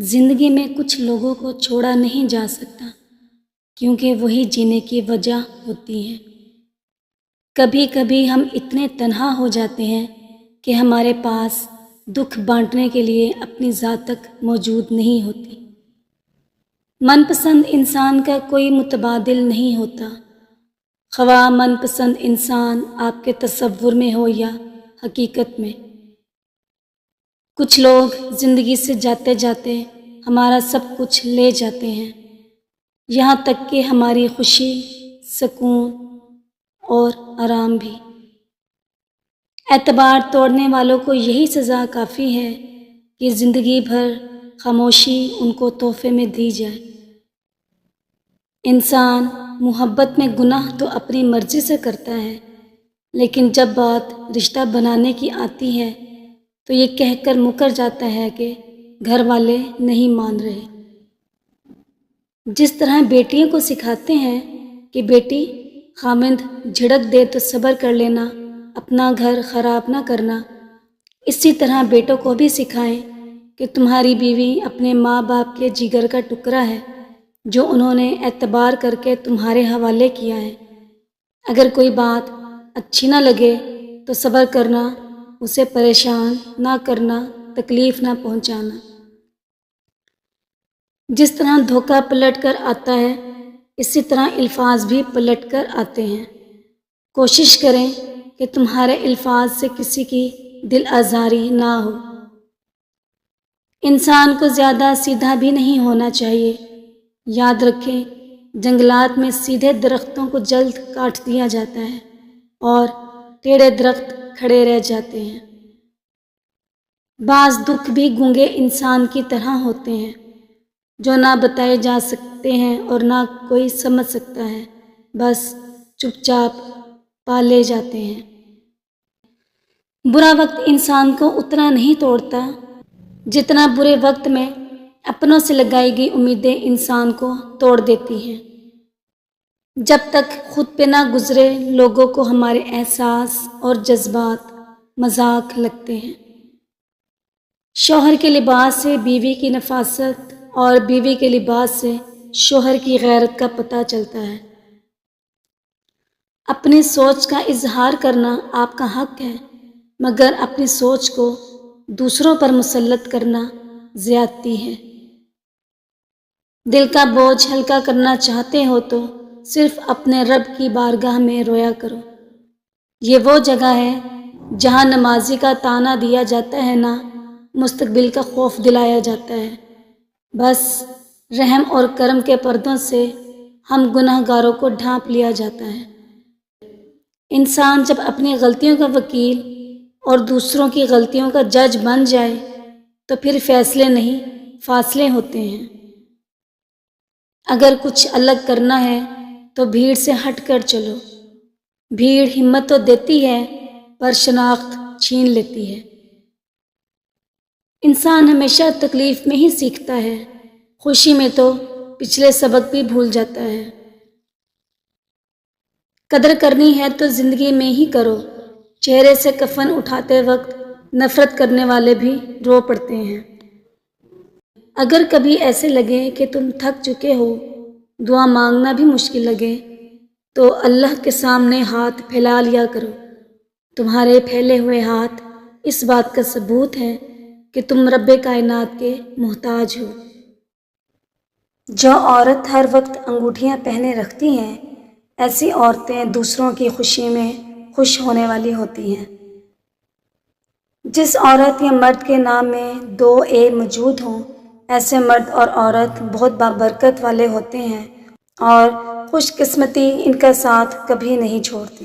زندگی میں کچھ لوگوں کو چھوڑا نہیں جا سکتا کیونکہ وہی جینے کی وجہ ہوتی ہے۔ کبھی کبھی ہم اتنے تنہا ہو جاتے ہیں کہ ہمارے پاس دکھ بانٹنے کے لیے اپنی ذات تک موجود نہیں ہوتی۔ من پسند انسان کا کوئی متبادل نہیں ہوتا، خواہ من پسند انسان آپ کے تصور میں ہو یا حقیقت میں۔ کچھ لوگ زندگی سے جاتے جاتے ہمارا سب کچھ لے جاتے ہیں، یہاں تک کہ ہماری خوشی، سکون اور آرام بھی۔ اعتبار توڑنے والوں کو یہی سزا کافی ہے کہ زندگی بھر خاموشی ان کو تحفے میں دی جائے۔ انسان محبت میں گناہ تو اپنی مرضی سے کرتا ہے، لیکن جب بات رشتہ بنانے کی آتی ہے تو یہ کہہ کر مکر جاتا ہے کہ گھر والے نہیں مان رہے۔ جس طرح بیٹیوں کو سکھاتے ہیں کہ بیٹی خامند جھڑک دے تو صبر کر لینا، اپنا گھر خراب نہ کرنا، اسی طرح بیٹوں کو بھی سکھائیں کہ تمہاری بیوی اپنے ماں باپ کے جگر کا ٹکڑا ہے جو انہوں نے اعتبار کر کے تمہارے حوالے کیا ہے۔ اگر کوئی بات اچھی نہ لگے تو صبر کرنا، اسے پریشان نہ کرنا، تکلیف نہ پہنچانا۔ جس طرح دھوکہ پلٹ کر آتا ہے، اسی طرح الفاظ بھی پلٹ کر آتے ہیں۔ کوشش کریں کہ تمہارے الفاظ سے کسی کی دل آزاری نہ ہو۔ انسان کو زیادہ سیدھا بھی نہیں ہونا چاہیے۔ یاد رکھیں، جنگلات میں سیدھے درختوں کو جلد کاٹ دیا جاتا ہے اور ٹیڑھے درخت کھڑے رہ جاتے ہیں۔ بعض دکھ بھی گونگے انسان کی طرح ہوتے ہیں جو نہ بتائے جا سکتے ہیں اور نہ کوئی سمجھ سکتا ہے، بس چپ چاپ پالے جاتے ہیں۔ برا وقت انسان کو اتنا نہیں توڑتا جتنا برے وقت میں اپنوں سے لگائی گئی امیدیں انسان کو توڑ دیتی ہیں۔ جب تک خود پہ نہ گزرے لوگوں کو ہمارے احساس اور جذبات مذاق لگتے ہیں۔ شوہر کے لباس سے بیوی کی نفاست اور بیوی کے لباس سے شوہر کی غیرت کا پتہ چلتا ہے۔ اپنی سوچ کا اظہار کرنا آپ کا حق ہے، مگر اپنی سوچ کو دوسروں پر مسلط کرنا زیادتی ہے۔ دل کا بوجھ ہلکا کرنا چاہتے ہو تو صرف اپنے رب کی بارگاہ میں رویا کرو۔ یہ وہ جگہ ہے جہاں نمازی کا طعنہ دیا جاتا ہے، نہ مستقبل کا خوف دلایا جاتا ہے۔ بس رحم اور کرم کے پردوں سے ہم گناہ گاروں کو ڈھانپ لیا جاتا ہے۔ انسان جب اپنی غلطیوں کا وکیل اور دوسروں کی غلطیوں کا جج بن جائے تو پھر فیصلے نہیں، فاصلے ہوتے ہیں۔ اگر کچھ الگ کرنا ہے تو بھیڑ سے ہٹ کر چلو۔ بھیڑ ہمت تو دیتی ہے پر شناخت چھین لیتی ہے۔ انسان ہمیشہ تکلیف میں ہی سیکھتا ہے، خوشی میں تو پچھلے سبق بھی بھول جاتا ہے۔ قدر کرنی ہے تو زندگی میں ہی کرو۔ چہرے سے کفن اٹھاتے وقت نفرت کرنے والے بھی رو پڑتے ہیں۔ اگر کبھی ایسے لگے کہ تم تھک چکے ہو، دعا مانگنا بھی مشکل لگے، تو اللہ کے سامنے ہاتھ پھیلا لیا کرو۔ تمہارے پھیلے ہوئے ہاتھ اس بات کا ثبوت ہے کہ تم رب کائنات کے محتاج ہو۔ جو عورت ہر وقت انگوٹھیاں پہنے رکھتی ہیں، ایسی عورتیں دوسروں کی خوشی میں خوش ہونے والی ہوتی ہیں۔ جس عورت یا مرد کے نام میں دو اے موجود ہوں، ایسے مرد اور عورت بہت بابرکت والے ہوتے ہیں اور خوش قسمتی ان کا ساتھ کبھی نہیں چھوڑتی۔